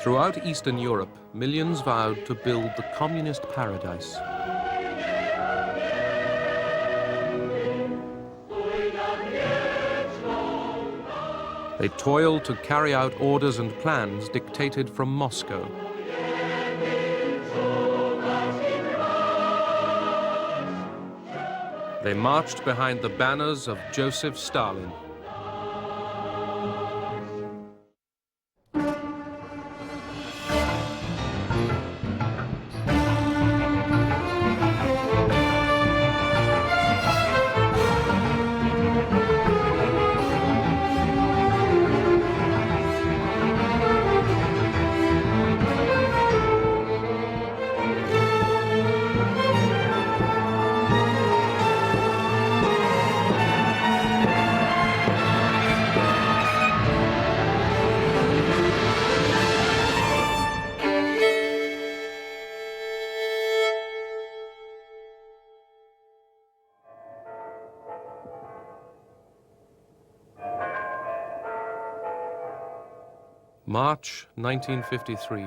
Throughout Eastern Europe, millions vowed to build the communist paradise. They toiled to carry out orders and plans dictated from Moscow. They marched behind the banners of Joseph Stalin. March 1953.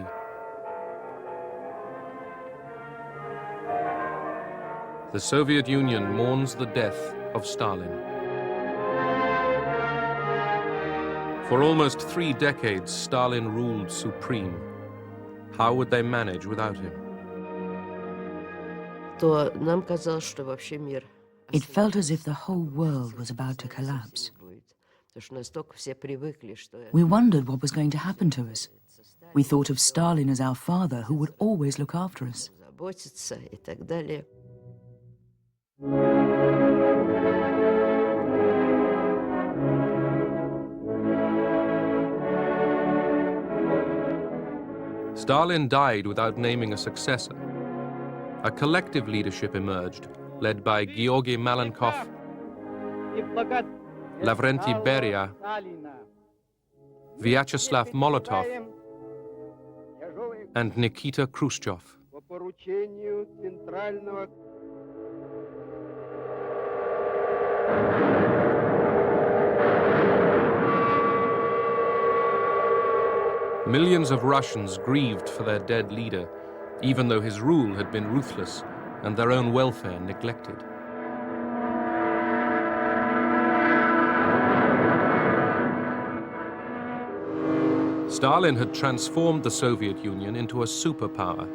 The Soviet Union mourns the death of Stalin. For almost 3 decades, Stalin ruled supreme. How would they manage without him? It felt as if the whole world was about to collapse. We wondered what was going to happen to us. We thought of Stalin as our father who would always look after us. Stalin died without naming a successor. A collective leadership emerged, led by Georgy Malenkov, Lavrenti Beria, Vyacheslav Molotov, and Nikita Khrushchev. Millions of Russians grieved for their dead leader, even though his rule had been ruthless and their own welfare neglected. Stalin had transformed the Soviet Union into a superpower,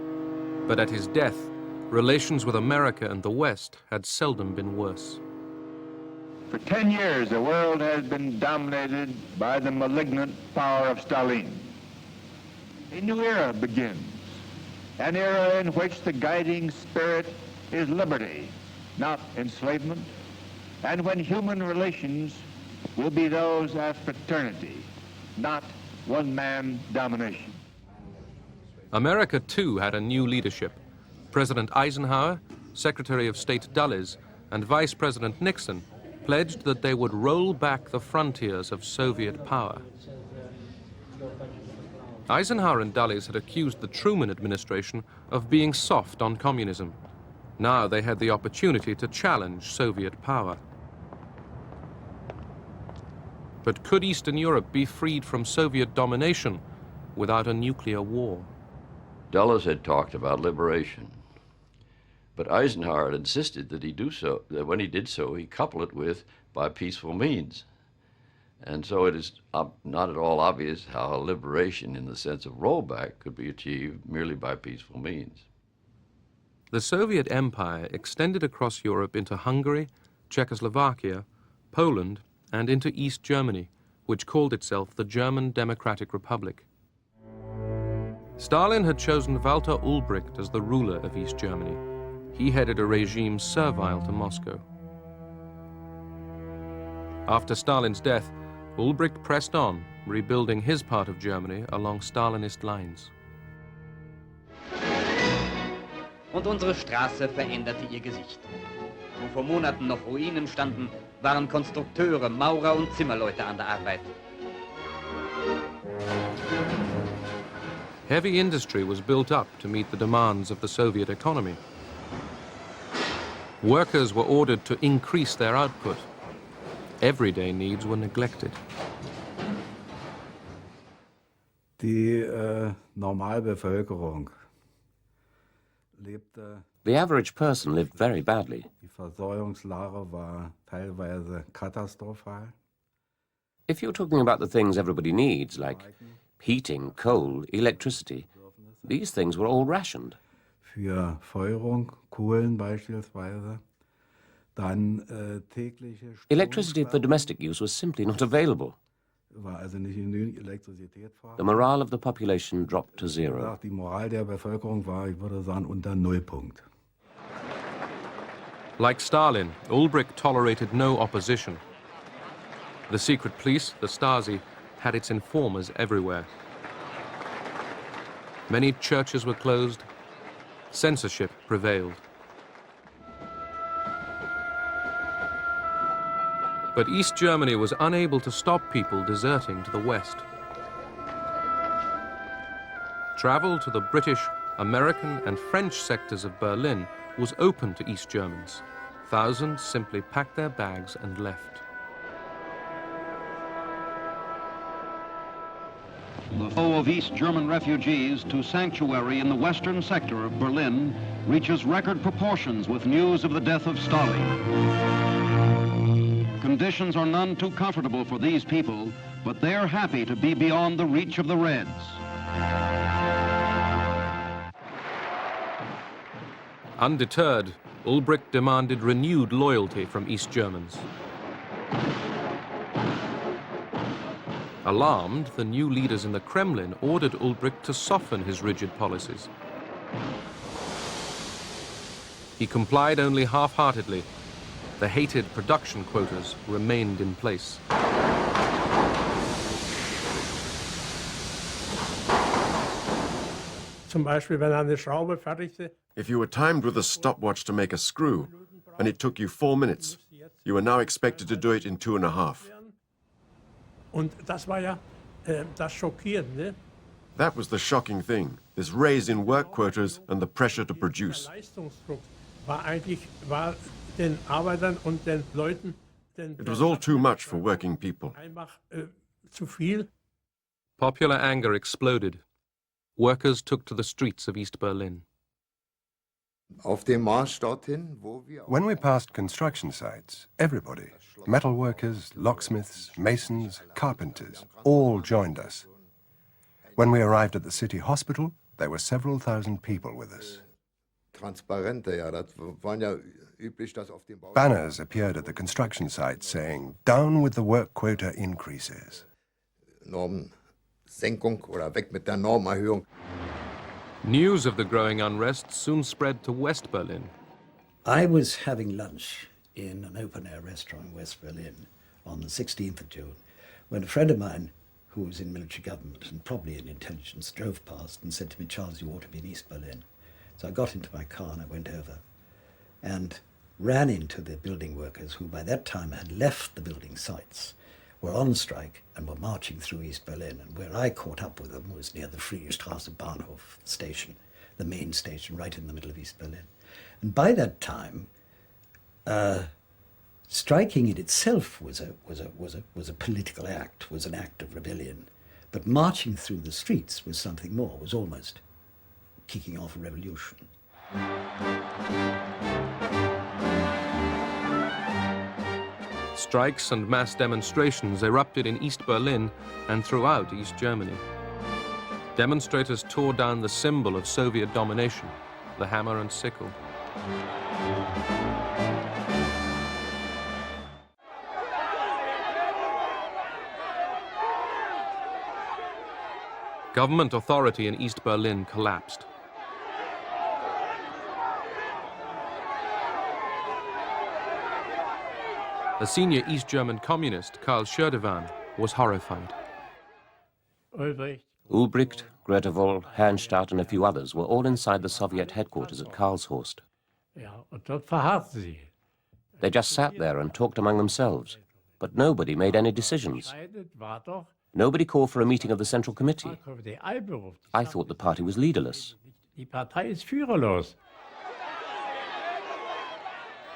but at his death, relations with America and the West had seldom been worse. For 10 years, the world has been dominated by the malignant power of Stalin. A new era begins, an era in which the guiding spirit is liberty, not enslavement, and when human relations will be those of fraternity, not one-man domination. America, too, had a new leadership. President Eisenhower, Secretary of State Dulles, and Vice President Nixon pledged that they would roll back the frontiers of Soviet power. Eisenhower and Dulles had accused the Truman administration of being soft on communism. Now they had the opportunity to challenge Soviet power. But could Eastern Europe be freed from Soviet domination without a nuclear war? Dulles had talked about liberation, but Eisenhower had insisted that he do so, that when he did so, he couple it with by peaceful means. And so it is not at all obvious how a liberation in the sense of rollback could be achieved merely by peaceful means. The Soviet Empire extended across Europe into Hungary, Czechoslovakia, Poland, and into East Germany, which called itself the German Democratic Republic. Stalin had chosen Walter Ulbricht as the ruler of East Germany. He headed a regime servile to Moscow. After Stalin's death, Ulbricht pressed on, rebuilding his part of Germany along Stalinist lines. Und unsere Straße veränderte ihr Gesicht. Wo vor Monaten noch Ruinen standen, waren Konstrukteure, Maurer und Zimmerleute an der Arbeit. Heavy industry was built up to meet the demands of the Soviet economy. Workers were ordered to increase their output. Everyday needs were neglected. Die Normalbevölkerung lebte. The average person lived very badly. Die Versorgungslage war teilweise katastrophal. If you're talking about the things everybody needs, like heating, coal, electricity, these things were all rationed. Für Feuerung, Kohlen beispielsweise. Dann tägliche Electricity for domestic use was simply not available. war also nicht genügend Elektrizität The vorhanden. morale of the population dropped to zero. Die Moral der Bevölkerung war, ich würde sagen, unter Nullpunkt. Like Stalin, Ulbricht tolerated no opposition. The secret police, the Stasi, had its informers everywhere. Many churches were closed. Censorship prevailed. But East Germany was unable to stop people deserting to the West. Travel to the British, American, and French sectors of Berlin was open to East Germans. Thousands simply packed their bags and left. The flow of East German refugees to sanctuary in the western sector of Berlin reaches record proportions with news of the death of Stalin. Conditions are none too comfortable for these people, but they're happy to be beyond the reach of the Reds. Undeterred, Ulbricht demanded renewed loyalty from East Germans. Alarmed, the new leaders in the Kremlin ordered Ulbricht to soften his rigid policies. He complied only half-heartedly. The hated production quotas remained in place. If you were timed with a stopwatch to make a screw, and it took you 4 minutes, you were now expected to do it in 2.5. That was the shocking thing, this raise in work quotas and the pressure to produce. It was all too much for working people. Popular anger exploded. Workers took to the streets of East Berlin. When we passed construction sites, everybody, metal workers, locksmiths, masons, carpenters, all joined us. When we arrived at the city hospital, there were several thousand people with us. Banners appeared at the construction sites saying, "Down with the work quota increases." News of the growing unrest soon spread to West Berlin. I was having lunch in an open-air restaurant in West Berlin on the 16th of June when a friend of mine who was in military government and probably in intelligence drove past and said to me, "Charles, you ought to be in East Berlin." So I got into my car and I went over and ran into the building workers who by that time had left the building sites, were on strike and were marching through East Berlin. And where I caught up with them was near the Friedrichstraße Bahnhof station, the main station right in the middle of East Berlin. And by that time, striking in itself was a political act, was an act of rebellion. But marching through the streets was something more, was almost kicking off a revolution. Strikes and mass demonstrations erupted in East Berlin and throughout East Germany. Demonstrators tore down the symbol of Soviet domination, the hammer and sickle. Government authority in East Berlin collapsed. A senior East German communist, Karl Schördewan, was horrified. Ulbricht, Grötewohl, Herrnstadt and a few others were all inside the Soviet headquarters at Karlshorst. They just sat there and talked among themselves, but nobody made any decisions. Nobody called for a meeting of the Central Committee. I thought the party was leaderless.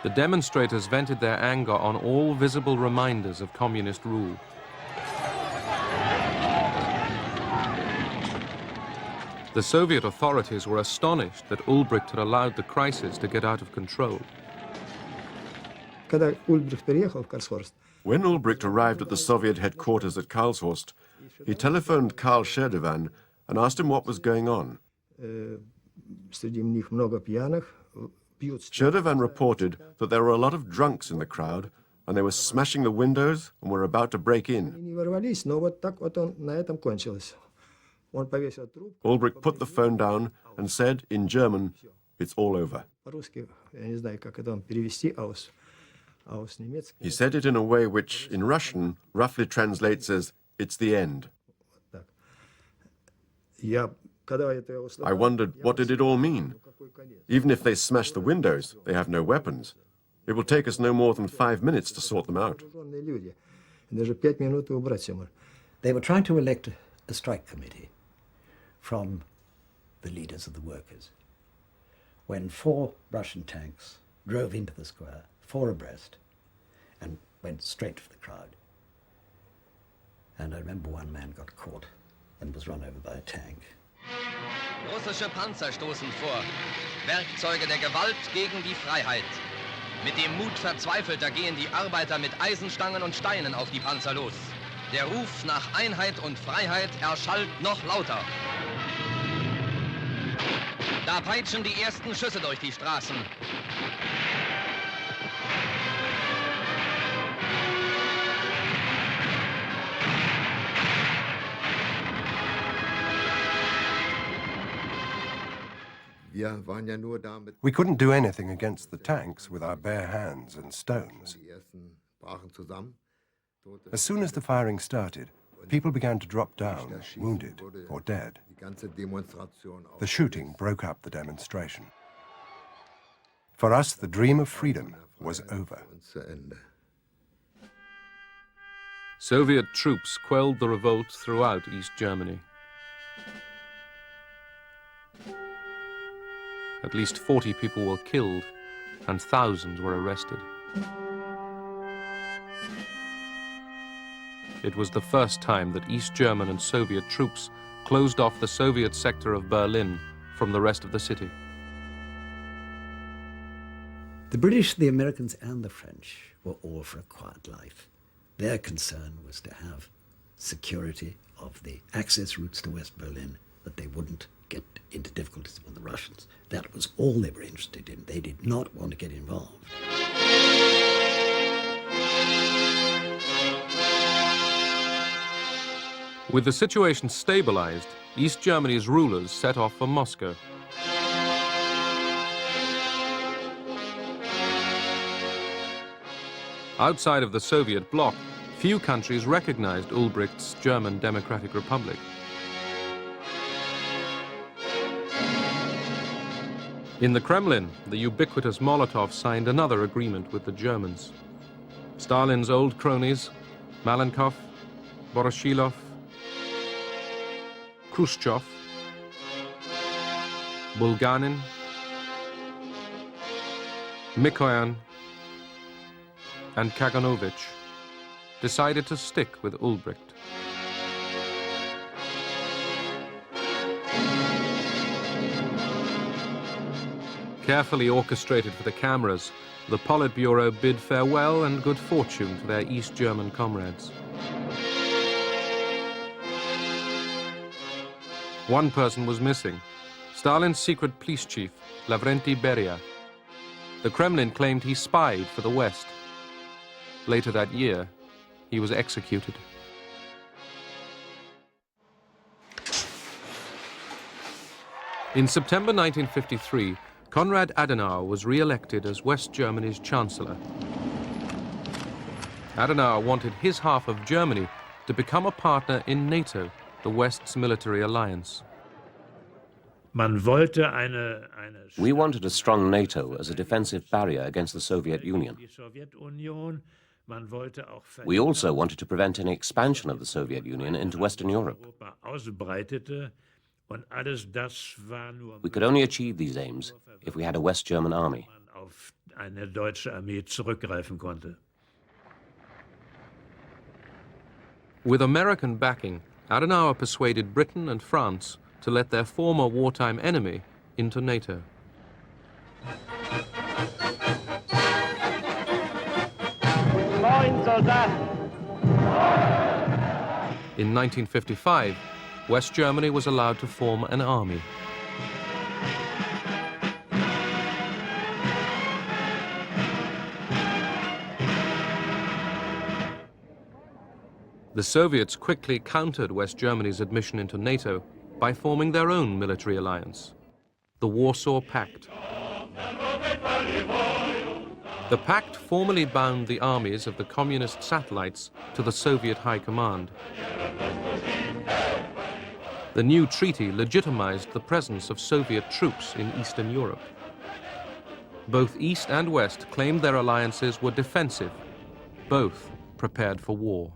The demonstrators vented their anger on all visible reminders of communist rule. The Soviet authorities were astonished that Ulbricht had allowed the crisis to get out of control. When Ulbricht arrived at the Soviet headquarters at Karlshorst, he telephoned Karl Scherdevan and asked him what was going on. Scherdevan reported that there were a lot of drunks in the crowd and they were smashing the windows and were about to break in. Ulbricht put the phone down and said in German, "It's all over." He said it in a way which, in Russian, roughly translates as, "It's the end." I wondered, what did it all mean? Even if they smash the windows, they have no weapons. It will take us no more than 5 minutes to sort them out. They were trying to elect a strike committee from the leaders of the workers when 4 Russian tanks drove into the square, 4 abreast, and went straight for the crowd. And I remember one man got caught and was run over by a tank. Russische Panzer stoßen vor. Werkzeuge der Gewalt gegen die Freiheit. Mit dem Mut Verzweifelter gehen die Arbeiter mit Eisenstangen und Steinen auf die Panzer los. Der Ruf nach Einheit und Freiheit erschallt noch lauter. Da peitschen die ersten Schüsse durch die Straßen. We couldn't do anything against the tanks with our bare hands and stones. As soon as the firing started, people began to drop down, wounded or dead. The shooting broke up the demonstration. For us, the dream of freedom was over. Soviet troops quelled the revolt throughout East Germany. At least 40 people were killed and thousands were arrested. It was the first time that East German and Soviet troops closed off the Soviet sector of Berlin from the rest of the city. The British, the Americans, and the French were all for a quiet life. Their concern was to have security of the access routes to West Berlin, that they wouldn't get into difficulties with the Russians. That was all they were interested in. They did not want to get involved. With the situation stabilized, East Germany's rulers set off for Moscow. Outside of the Soviet bloc, few countries recognized Ulbricht's German Democratic Republic. In the Kremlin, the ubiquitous Molotov signed another agreement with the Germans. Stalin's old cronies, Malenkov, Voroshilov, Khrushchev, Bulganin, Mikoyan, and Kaganovich decided to stick with Ulbricht. Carefully orchestrated for the cameras, the Politburo bid farewell and good fortune to their East German comrades. One person was missing, Stalin's secret police chief, Lavrenti Beria. The Kremlin claimed he spied for the West. Later that year, he was executed. In September 1953, Konrad Adenauer was re-elected as West Germany's chancellor. Adenauer wanted his half of Germany to become a partner in NATO, the West's military alliance. We wanted a strong NATO as a defensive barrier against the Soviet Union. We also wanted to prevent any expansion of the Soviet Union into Western Europe. We could only achieve these aims if we had a West German army. With American backing, Adenauer persuaded Britain and France to let their former wartime enemy into NATO. In 1955, West Germany was allowed to form an army. The Soviets quickly countered West Germany's admission into NATO by forming their own military alliance, the Warsaw Pact. The pact formally bound the armies of the communist satellites to the Soviet High Command. The new treaty legitimized the presence of Soviet troops in Eastern Europe. Both East and West claimed their alliances were defensive. Both prepared for war.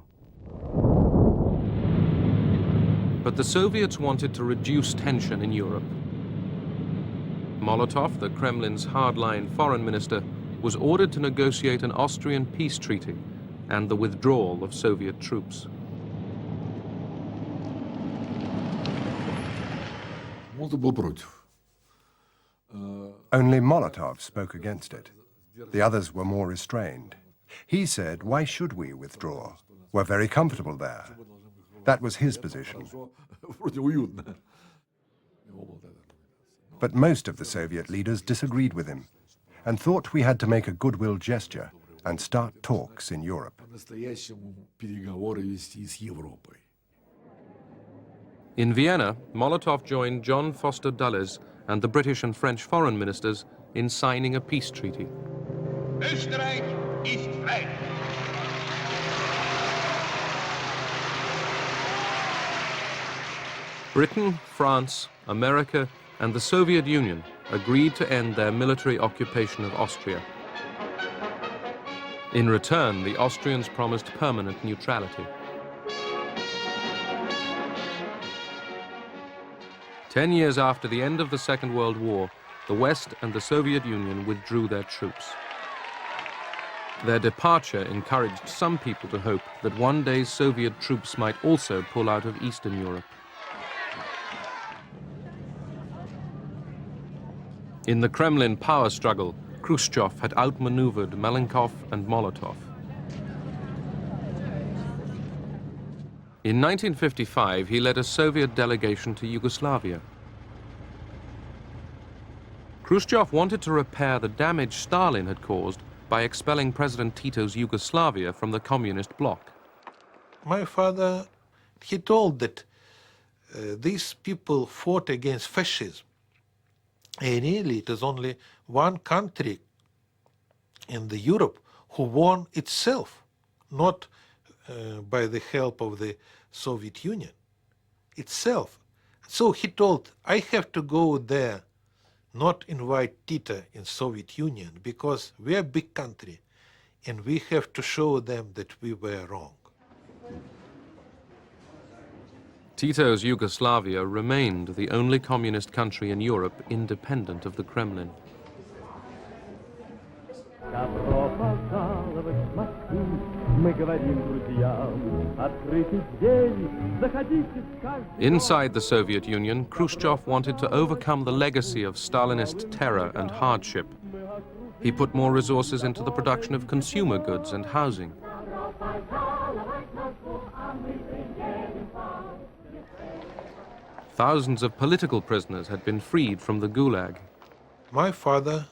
But the Soviets wanted to reduce tension in Europe. Molotov, the Kremlin's hardline foreign minister, was ordered to negotiate an Austrian peace treaty and the withdrawal of Soviet troops. Only Molotov spoke against it. The others were more restrained. He said, why should we withdraw? We're very comfortable there. That was his position. But most of the Soviet leaders disagreed with him and thought we had to make a goodwill gesture and start talks in Europe. In Vienna, Molotov joined John Foster Dulles and the British and French foreign ministers in signing a peace treaty. Österreich ist frei. Britain, France, America, and the Soviet Union agreed to end their military occupation of Austria. In return, the Austrians promised permanent neutrality. 10 years after the end of the Second World War, the West and the Soviet Union withdrew their troops. Their departure encouraged some people to hope that one day Soviet troops might also pull out of Eastern Europe. In the Kremlin power struggle, Khrushchev had outmaneuvered Malenkov and Molotov. In 1955, he led a Soviet delegation to Yugoslavia. Khrushchev wanted to repair the damage Stalin had caused by expelling President Tito's Yugoslavia from the communist bloc. My father, he told that these people fought against fascism. And really, it is only one country in the Europe who won itself, not by the help of the Soviet Union, itself. So he told, I have to go there, not invite Tito in Soviet Union, because we are a big country, and we have to show them that we were wrong. Tito's Yugoslavia remained the only communist country in Europe independent of the Kremlin. Inside the Soviet Union, Khrushchev wanted to overcome the legacy of Stalinist terror and hardship. He put more resources into the production of consumer goods and housing. Thousands of political prisoners had been freed from the Gulag. My father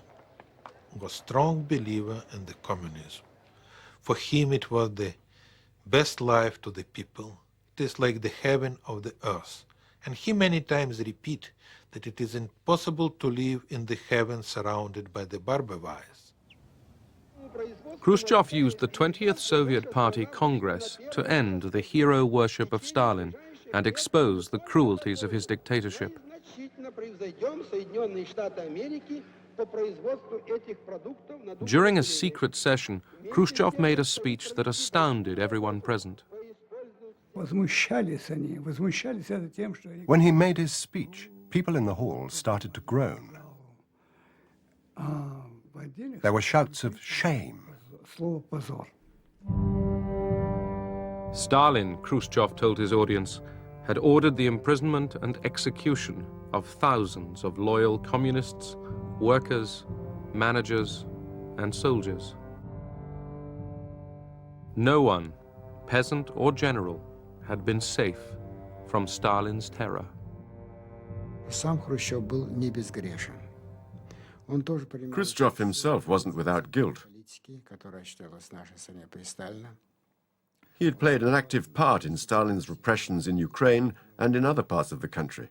was a strong believer in the communism. For him it was the best life to the people. It is like the heaven of the earth. And he many times repeat that it is impossible to live in the heaven surrounded by the barbed wires. Khrushchev used the 20th Soviet Party Congress to end the hero worship of Stalin and expose the cruelties of his dictatorship. During a secret session, Khrushchev made a speech that astounded everyone present. When he made his speech, people in the hall started to groan. There were shouts of shame. Stalin, Khrushchev told his audience, had ordered the imprisonment and execution of thousands of loyal communists, workers, managers, and soldiers. No one, peasant or general, had been safe from Stalin's terror. Сам Хрущев был не безгрешен. Он тоже принимал Khrushchev himself wasn't without guilt. политики, которая считалась в нашей стране при Сталине. He had played an active part in Stalin's repressions in Ukraine and in other parts of the country.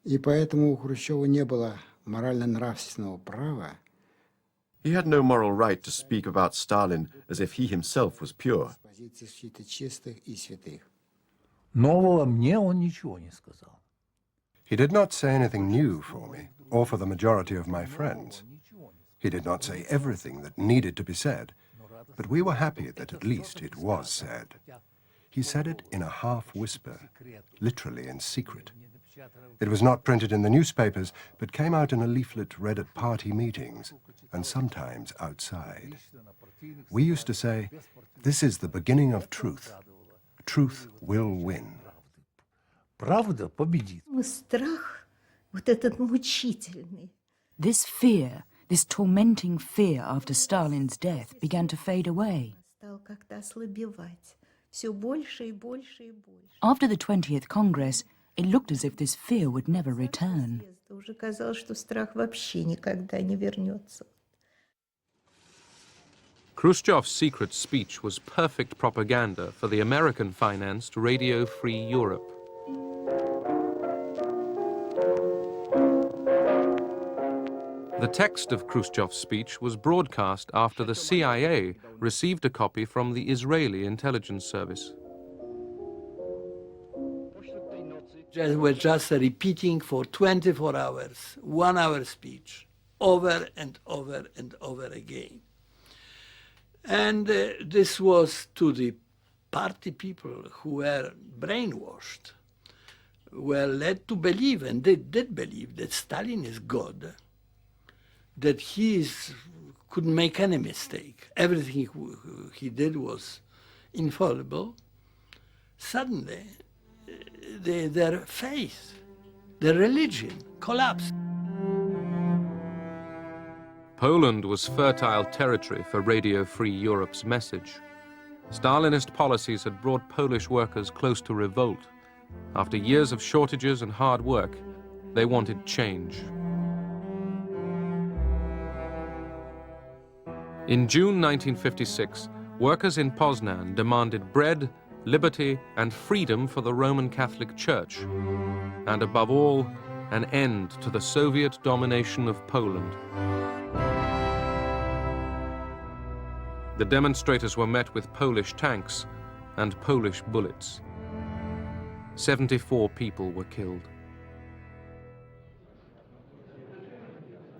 И поэтому у Хрущева не было морально-нравственного права. He had no moral right to speak about Stalin as if he himself was pure. С позиции защиты чистых и святых. Нового мне он ничего не сказал. He did not say anything new for me, or for the majority of my friends. He did not say everything that needed to be said, but we were happy that at least it was said. He said it in a half-whisper, literally in secret. It was not printed in the newspapers, but came out in a leaflet read at party meetings, and sometimes outside. We used to say, "This is the beginning of truth. Truth will win." Правда победит. Страх, вот этот мучительный. This fear, this tormenting fear after Stalin's death began to fade away. Стал как-то ослабевать. Все больше и больше и больше. After the 20th Congress, it looked as if this fear would never return. Уже казалось, что страх вообще никогда не вернется. Khrushchev's secret speech was perfect propaganda for the American-financed Radio Free Europe. The text of Khrushchev's speech was broadcast after the CIA received a copy from the Israeli intelligence service. They were just repeating for 24 hours, 1 hour speech, over and over and over again. And this was to the party people who were brainwashed, were led to believe, and they did believe, that Stalin is God, that he couldn't make any mistake. Everything he did was infallible. Suddenly, their faith, their religion collapsed. Poland was fertile territory for Radio Free Europe's message. Stalinist policies had brought Polish workers close to revolt. After years of shortages and hard work, they wanted change. In June 1956, workers in Poznan demanded bread, liberty, and freedom for the Roman Catholic Church, and above all, an end to the Soviet domination of Poland. The demonstrators were met with Polish tanks and Polish bullets. 74 people were killed.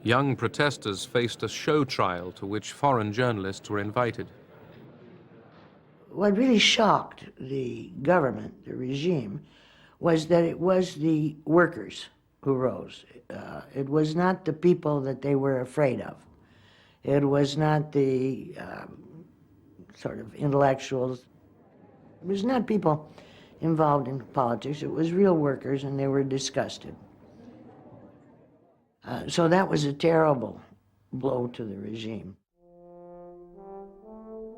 Young protesters faced a show trial to which foreign journalists were invited. What really shocked the government, the regime, was that it was the workers who rose. It was not the people that they were afraid of. It was not the sort of intellectuals. It was not people involved in politics. It was real workers, and they were disgusted. So that was a terrible blow to the regime.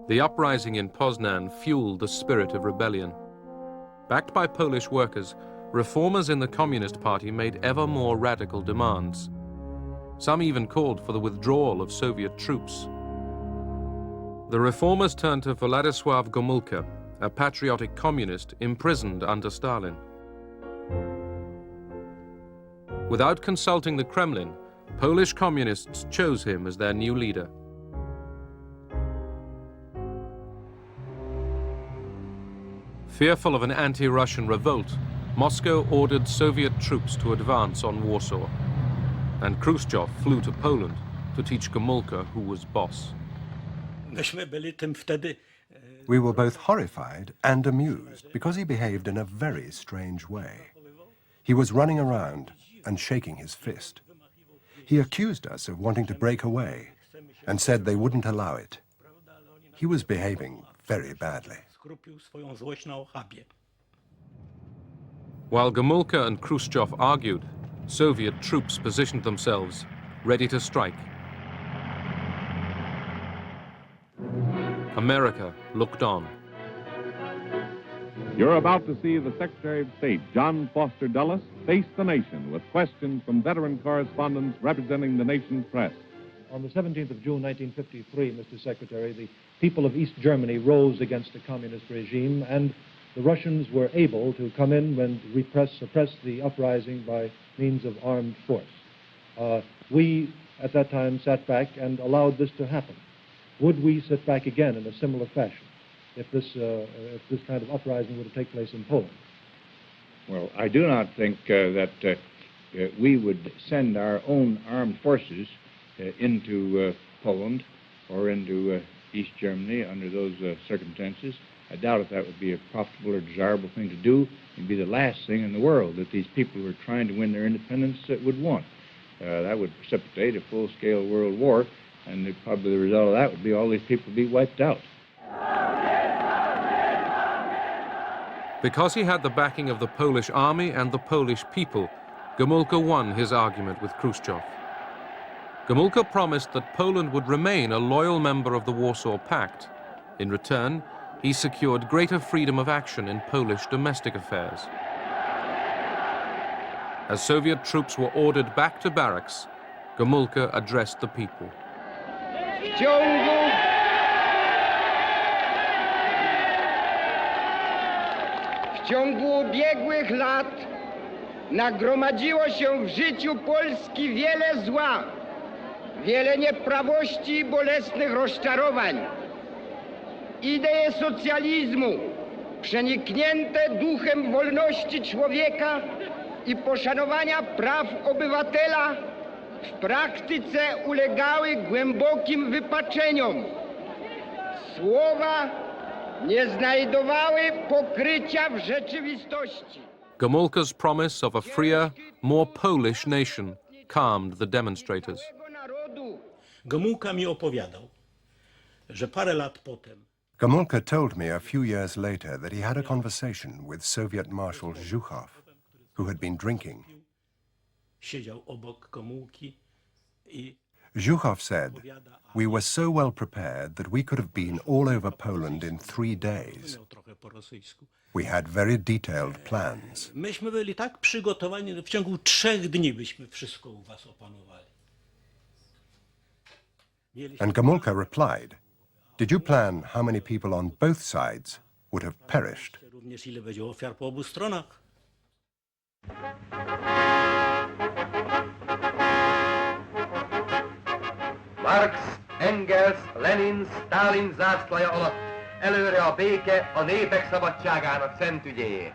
The uprising in Poznan fueled the spirit of rebellion. Backed by Polish workers, reformers in the Communist Party made ever more radical demands. Some even called for the withdrawal of Soviet troops. The reformers turned to Władysław Gomulka, a patriotic communist imprisoned under Stalin. Without consulting the Kremlin, Polish communists chose him as their new leader. Fearful of an anti-Russian revolt, Moscow ordered Soviet troops to advance on Warsaw, and Khrushchev flew to Poland to teach Gomulka who was boss. We were both horrified and amused because he behaved in a very strange way. He was running around and shaking his fist. He accused us of wanting to break away and said they wouldn't allow it. He was behaving very badly. While Gomulka and Khrushchev argued, Soviet troops positioned themselves, ready to strike. America looked on. You're about to see the Secretary of State, John Foster Dulles, face the nation with questions from veteran correspondents representing the nation's press. On the 17th of June, 1953, Mr. Secretary, the people of East Germany rose against the communist regime, and the Russians were able to come in and suppress the uprising by means of armed force. We, at that time, sat back and allowed this to happen. Would we sit back again in a similar fashion if this kind of uprising were to take place in Poland? Well, I do not think that we would send our own armed forces into Poland or into East Germany under those circumstances. I doubt if that would be a profitable or desirable thing to do. It would be the last thing in the world that these people who are trying to win their independence would want. That would precipitate a full-scale world war, and probably the result of that would be all these people would be wiped out. Because he had the backing of the Polish army and the Polish people, Gomulka won his argument with Khrushchev. Gomulka promised that Poland would remain a loyal member of the Warsaw Pact. In return, he secured greater freedom of action in Polish domestic affairs. As Soviet troops were ordered back to barracks, Gomulka addressed the people. W ciągu ubiegłych lat nagromadziło się w życiu Polski wiele zła, wiele nieprawości i bolesnych rozczarowań. Idee socjalizmu, przeniknięte duchem wolności człowieka i poszanowania praw obywatela, w praktyce ulegały głębokim wypaczeniom. Słowa nie znajdowały pokrycia w rzeczywistości. Gomulka's promise of a freer, more Polish nation calmed the demonstrators. Gomulka mi opowiadał, że parę lat potem Gomulka told me a few years later that he had a conversation with Soviet Marshal Zhukov, who had been drinking. siedział obok Gomulki i Zhukov said, "We were so well prepared that we could have been all over Poland in 3 days. We had very detailed plans." Myśmy byli tak przygotowani, że w ciągu 3 dni byśmy wszystko u was opanowali. And Gomulka replied, "Did you plan how many people on both sides would have perished?" Również ile będzie ofiar po obu stronach. Marx, Engels, Lenin, Stalin zászlaja alatt előre a béke a népek szabadságának szent ügyéért.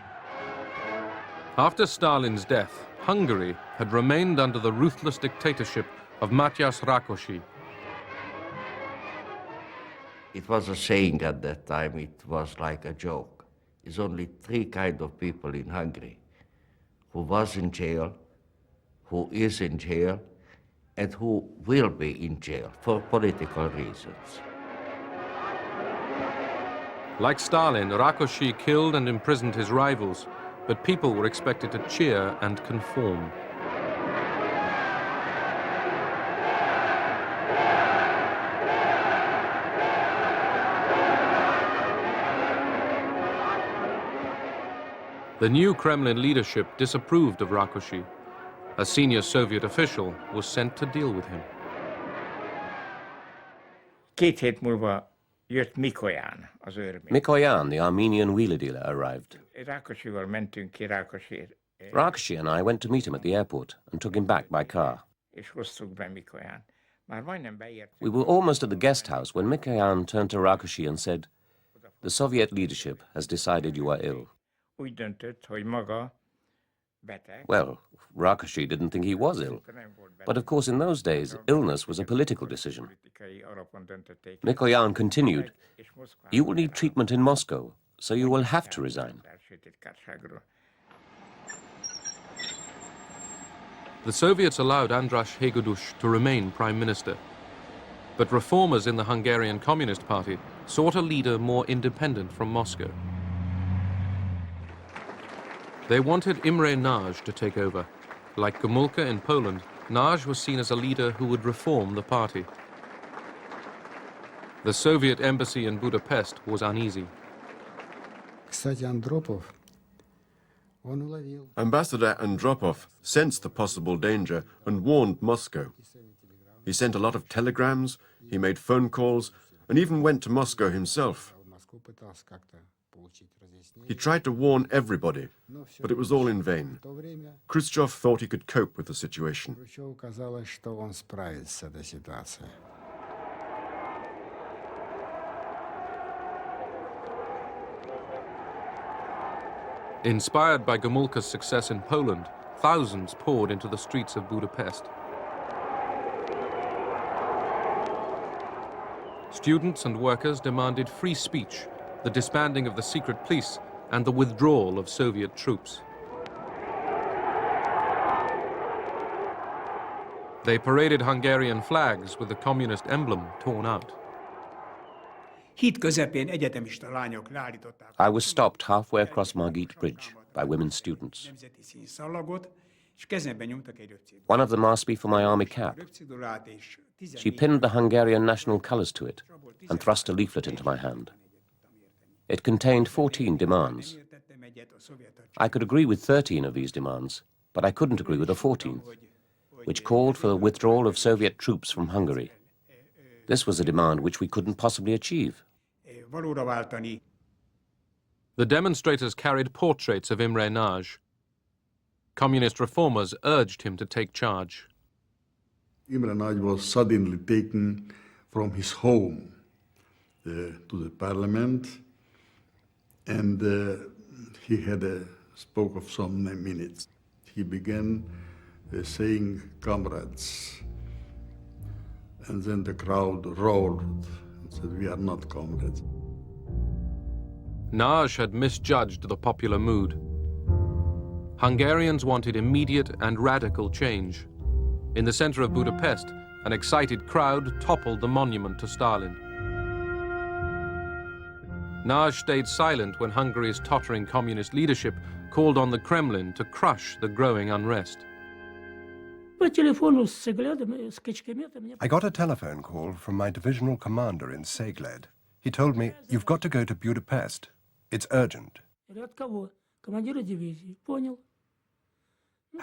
After Stalin's death, Hungary had remained under the ruthless dictatorship of Matyas Rákosi. It was a saying at that time, it was like a joke. There's only 3 kinds of people in Hungary: who was in jail, who is in jail, and who will be in jail for political reasons. Like Stalin, Rákosi killed and imprisoned his rivals, but people were expected to cheer and conform. The new Kremlin leadership disapproved of Rákosi. A senior Soviet official was sent to deal with him. 2 hét múlva jött Mikoyan, az örmény. Mikoyan, the Armenian wheeler dealer, arrived. Rákosival mentünk ki Rákosért. Rákosi and I went to meet him at the airport and took him back by car. És hoztuk be Mikoyan. Már majdnem beértünk. We were almost at the guest house when Mikoyan turned to Rákosi and said, "The Soviet leadership has decided you are ill." Úgy döntött, hogy maga beteg. Well, Rákosi didn't think he was ill. But of course, in those days, illness was a political decision. Mikoyan continued, "You will need treatment in Moscow, so you will have to resign." The Soviets allowed András Hegedűs to remain prime minister. But reformers in the Hungarian Communist Party sought a leader more independent from Moscow. They wanted Imre Nagy to take over. Like Gomulka in Poland, Nagy was seen as a leader who would reform the party. The Soviet embassy in Budapest was uneasy. Ambassador Andropov sensed the possible danger and warned Moscow. He sent a lot of telegrams, he made phone calls, and even went to Moscow himself. He tried to warn everybody, but it was all in vain. Khrushchev thought he could cope with the situation. Inspired by Gomulka's success in Poland, thousands poured into the streets of Budapest. Students and workers demanded free speech, the disbanding of the secret police, and the withdrawal of Soviet troops. They paraded Hungarian flags with the communist emblem torn out. I was stopped halfway across Margit Bridge by women students. One of them asked me for my army cap. She pinned the Hungarian national colours to it and thrust a leaflet into my hand. It contained 14 demands. I could agree with 13 of these demands, but I couldn't agree with the 14th, which called for the withdrawal of Soviet troops from Hungary. This was a demand which we couldn't possibly achieve. The demonstrators carried portraits of Imre Nagy. Communist reformers urged him to take charge. Imre Nagy was suddenly taken from his home to the parliament, and he had spoke of some minutes. He began saying, "Comrades," and then the crowd roared and said, "We are not comrades." Nagy had misjudged the popular mood. Hungarians wanted immediate and radical change. In the center of Budapest, an excited crowd toppled the monument to Stalin. Nagy stayed silent when Hungary's tottering communist leadership called on the Kremlin to crush the growing unrest. I got a telephone call from my divisional commander in Segled. He told me, "You've got to go to Budapest. It's urgent."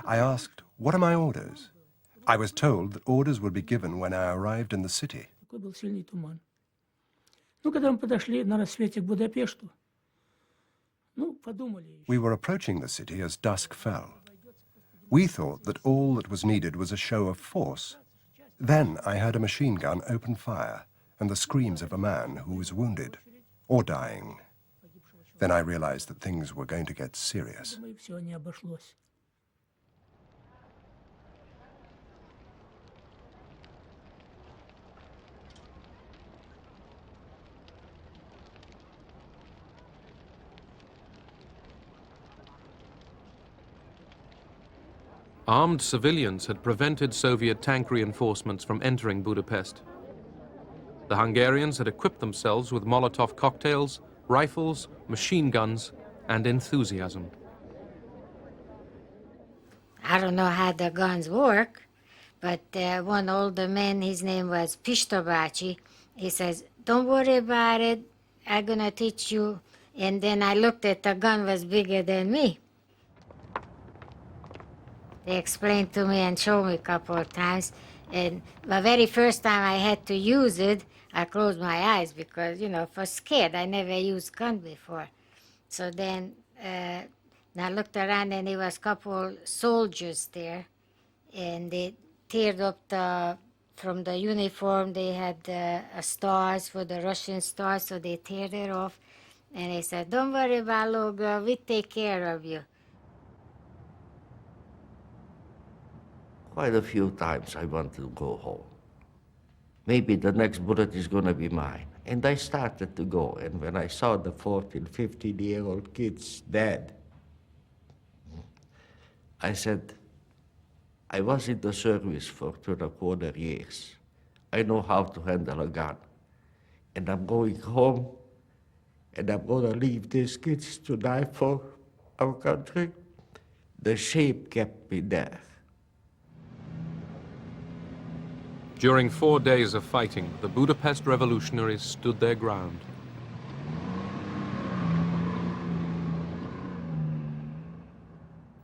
I asked, "What are my orders?" I was told that orders would be given when I arrived in the city. We were approaching the city as dusk fell. We thought that all that was needed was a show of force. Then I heard a machine gun open fire and the screams of a man who was wounded or dying. Then I realized that things were going to get serious. Armed civilians had prevented Soviet tank reinforcements from entering Budapest. The Hungarians had equipped themselves with Molotov cocktails, rifles, machine guns, and enthusiasm. I don't know how the guns work, but one older man, his name was Pistobachi, he says, "Don't worry about it, I'm gonna teach you." And then I looked at the gun was bigger than me. They explained to me and showed me a couple of times. And the very first time I had to use it, I closed my eyes because, you know, I was scared. I never used gun before. So then I looked around and there was a couple soldiers there. And they teared up from the uniform, they had stars for the Russian stars, so they teared it off. And they said, "Don't worry about little girl, we take care of you." Quite a few times I wanted to go home. Maybe the next bullet is going to be mine. And I started to go. And when I saw the 14, 15-year-old kids dead, I said, I was in the service for 2.25 years. I know how to handle a gun. And I'm going home, and I'm going to leave these kids to die for our country. the shape kept me there. During 4 days of fighting, the Budapest revolutionaries stood their ground.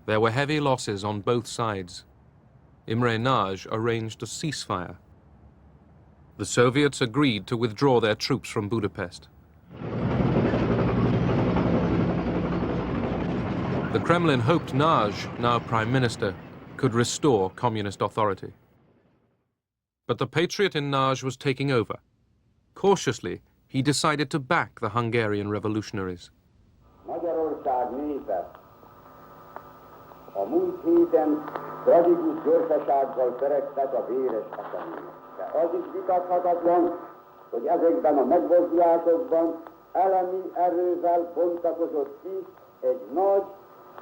There were heavy losses on both sides. Imre Nagy arranged a ceasefire. The Soviets agreed to withdraw their troops from Budapest. The Kremlin hoped Nagy, now Prime Minister, could restore communist authority. But the patriot in Nagy was taking over. Cautiously, he decided to back the Hungarian revolutionaries. Magyarország népe a múlt héten tragikus gyorsasággal törekvett a véres esemény. De az is vitathatatlan, hogy ezekben a megmozdulásokban elemi erővel bontakozott ki egy nagy,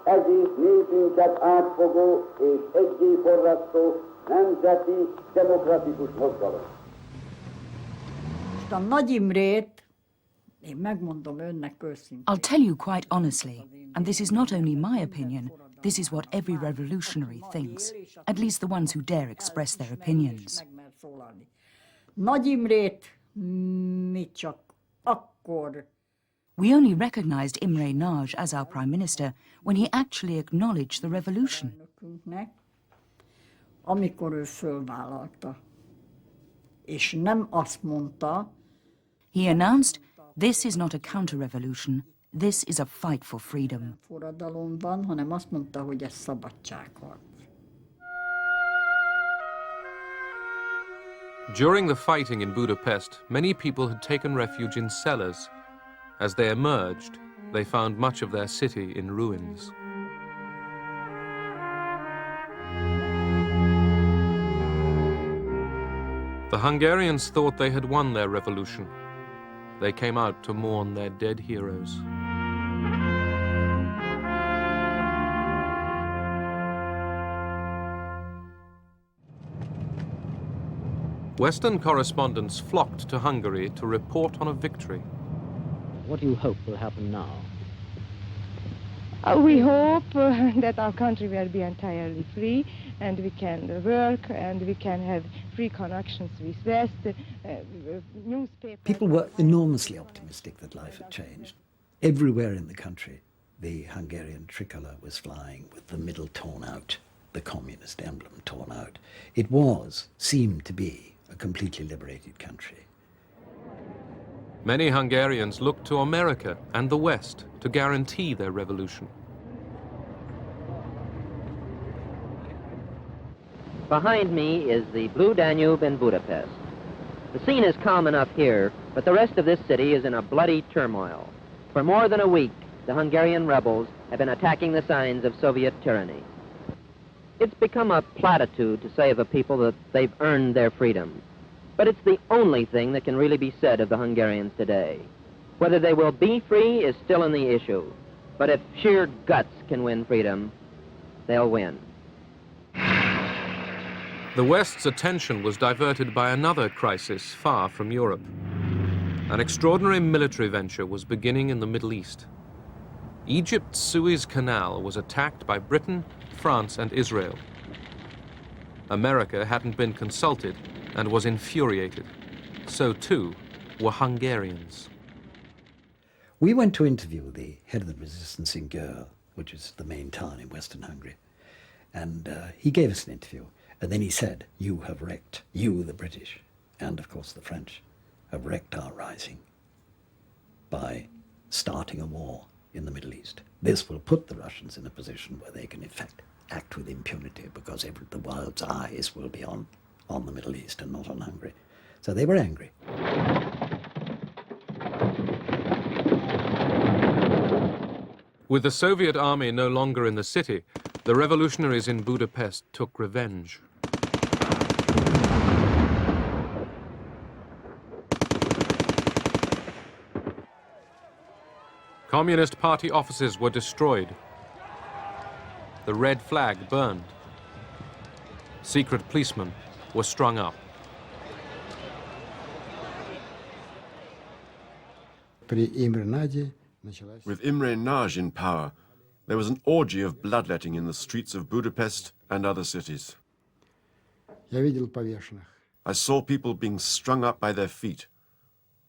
egész népünket átfogó és egyéforrasztó nemzeti demokratikus mozgalom. A Nagy Imrét, én megmondom önnek őszintén. I'll tell you quite honestly, and this is not only my opinion, this is what every revolutionary thinks, at least the ones who dare express their opinions. Nagy Imrét mi csak akkor. We only recognized Imre Nagy as our prime minister when he actually acknowledged the revolution. Amikor ő fölvállalta, és nem azt mondta. He announced, "This is not a counter-revolution. This is a fight for freedom." Forradalomban, hanem azt mondta, hogy ez szabadságharc. During the fighting in Budapest, many people had taken refuge in cellars. As they emerged, they found much of their city in ruins. The Hungarians thought they had won their revolution. They came out to mourn their dead heroes. Western correspondents flocked to Hungary to report on a victory. What do you hope will happen now? We hope that our country will be entirely free and we can work and we can have free connections with West. People were enormously optimistic that life had changed. Everywhere in the country, the Hungarian tricolour was flying with the middle torn out, the communist emblem torn out. It seemed to be, a completely liberated country. Many Hungarians looked to America and the West to guarantee their revolution. Behind me is the Blue Danube in Budapest. The scene is calm enough here, but the rest of this city is in a bloody turmoil. For more than a week, the Hungarian rebels have been attacking the signs of Soviet tyranny. It's become a platitude to say of a people that they've earned their freedom. But it's the only thing that can really be said of the Hungarians today. Whether they will be free is still in the issue. But if sheer guts can win freedom, they'll win. The West's attention was diverted by another crisis far from Europe. An extraordinary military venture was beginning in the Middle East. Egypt's Suez Canal was attacked by Britain, France, and Israel. America hadn't been consulted and was infuriated. So too were Hungarians. We went to interview the head of the resistance in Győr, which is the main town in Western Hungary. And he gave us an interview. And then he said, "You have wrecked, you the British, and of course the French, have wrecked our rising by starting a war in the Middle East. This will put the Russians in a position where they can in fact act with impunity because the world's eyes will be on the Middle East and not on Hungary." So they were angry. With the Soviet army no longer in the city, the revolutionaries in Budapest took revenge. Communist Party offices were destroyed. The red flag burned. Secret policemen were strung up. With Imre Nagy in power, There was an orgy of bloodletting in the streets of Budapest and other cities. I saw people being strung up by their feet,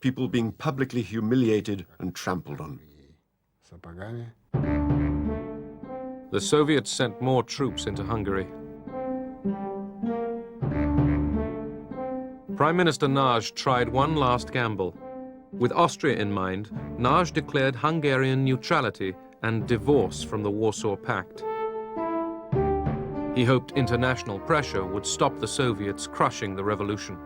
people being publicly humiliated and trampled on. The Soviets sent more troops into Hungary. Prime Minister Nagy tried one last gamble. With Austria in mind, Nagy declared Hungarian neutrality and divorce from the Warsaw Pact. He hoped international pressure would stop the Soviets crushing the revolution.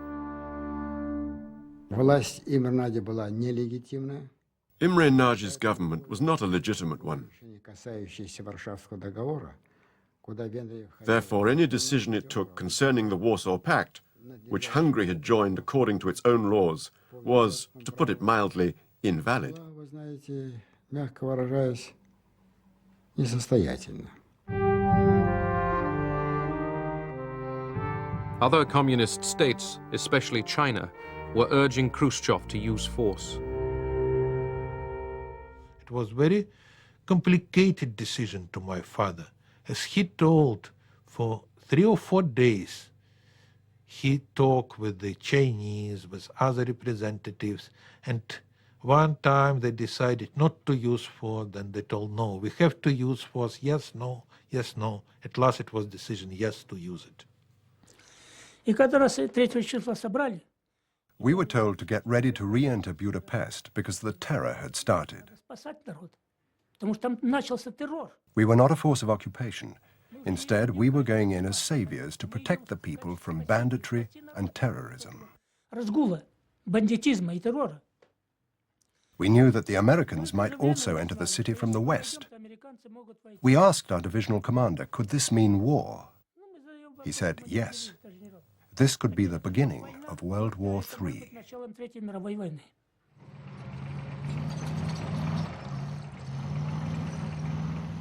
Imre Nagy's government was not a legitimate one. Therefore, any decision it took concerning the Warsaw Pact, which Hungary had joined according to its own laws, was, to put it mildly, invalid. Other communist states, especially China, were urging Khrushchev to use force. It was very complicated decision to my father, as he told for 3 or 4 days. He talked with the Chinese, with other representatives, and one time they decided not to use force, then they told, no, we have to use force, yes, no, yes, no. At last it was decision, yes, to use it. We were told to get ready to re-enter Budapest because the terror had started. We were not a force of occupation. Instead, we were going in as saviors to protect the people from banditry and terrorism. We knew that the Americans might also enter the city from the west. We asked our divisional commander, could this mean war? He said, yes. This could be the beginning of World War III.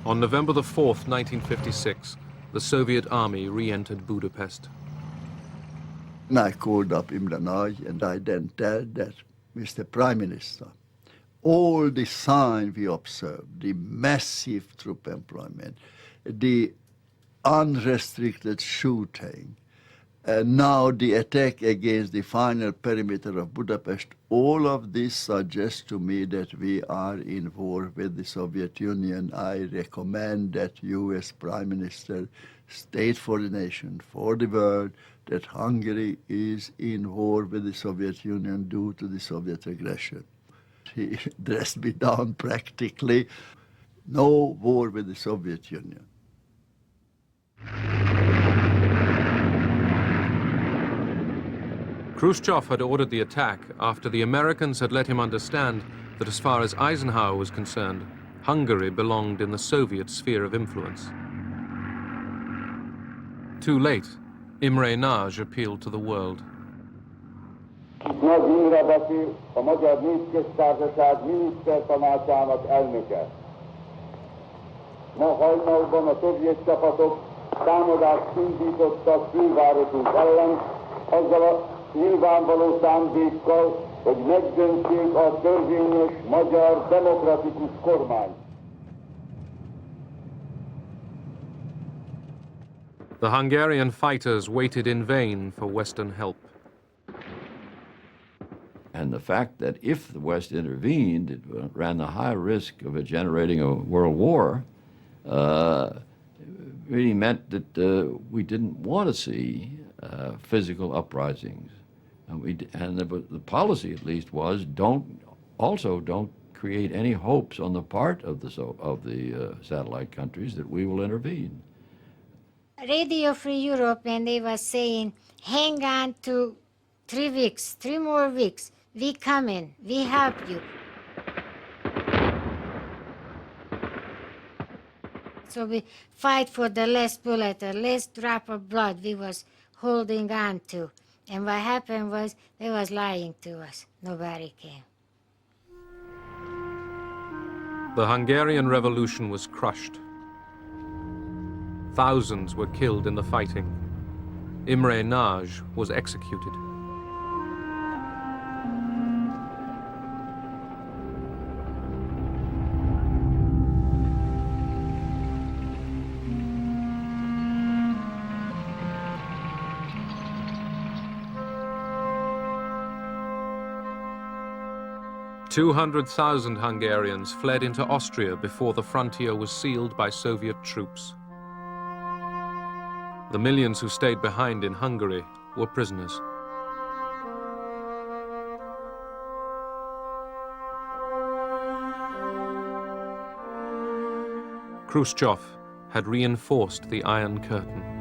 On November the 4th, 1956, the Soviet army re-entered Budapest. I called up Imre Nagy and I then told that, Mr. Prime Minister, all the signs we observed, the massive troop employment, the unrestricted shooting, now the attack against the final perimeter of Budapest, all of this suggests to me that we are in war with the Soviet Union. I recommend that you as Prime Minister state for the nation, for the world, that Hungary is in war with the Soviet Union due to the Soviet aggression. He dressed me down practically. No war with the Soviet Union. Khrushchev had ordered the attack after the Americans had let him understand that as far as Eisenhower was concerned, Hungary belonged in the Soviet sphere of influence. Too late, Imre Nagy appealed to the world. Nagy Imre beszél, a Magyar Népköztársaság minisztertanácsának elnöke. Ma hajnalban a szovjet csapatok támadást indítottak fővárosunk ellen, azzal a nyilvánvaló szándékkal, hogy megdöntsék a törvényes magyar demokratikus kormányt. The Hungarian fighters waited in vain for Western help. And the fact that if the West intervened, it ran the high risk of it generating a world war, really meant that we didn't want to see physical uprisings. And the policy, at least, was don't create any hopes on the part of the satellite countries that we will intervene. Radio Free Europe, and they were saying, hang on to 3 weeks, 3 more weeks. We come in, we help you. So we fight for the last bullet, the last drop of blood we was holding on to. And what happened was they was lying to us. Nobody came. The Hungarian Revolution was crushed. Thousands were killed in the fighting. Imre Nagy was executed. 200,000 Hungarians fled into Austria before the frontier was sealed by Soviet troops. The millions who stayed behind in Hungary were prisoners. Khrushchev had reinforced the Iron Curtain.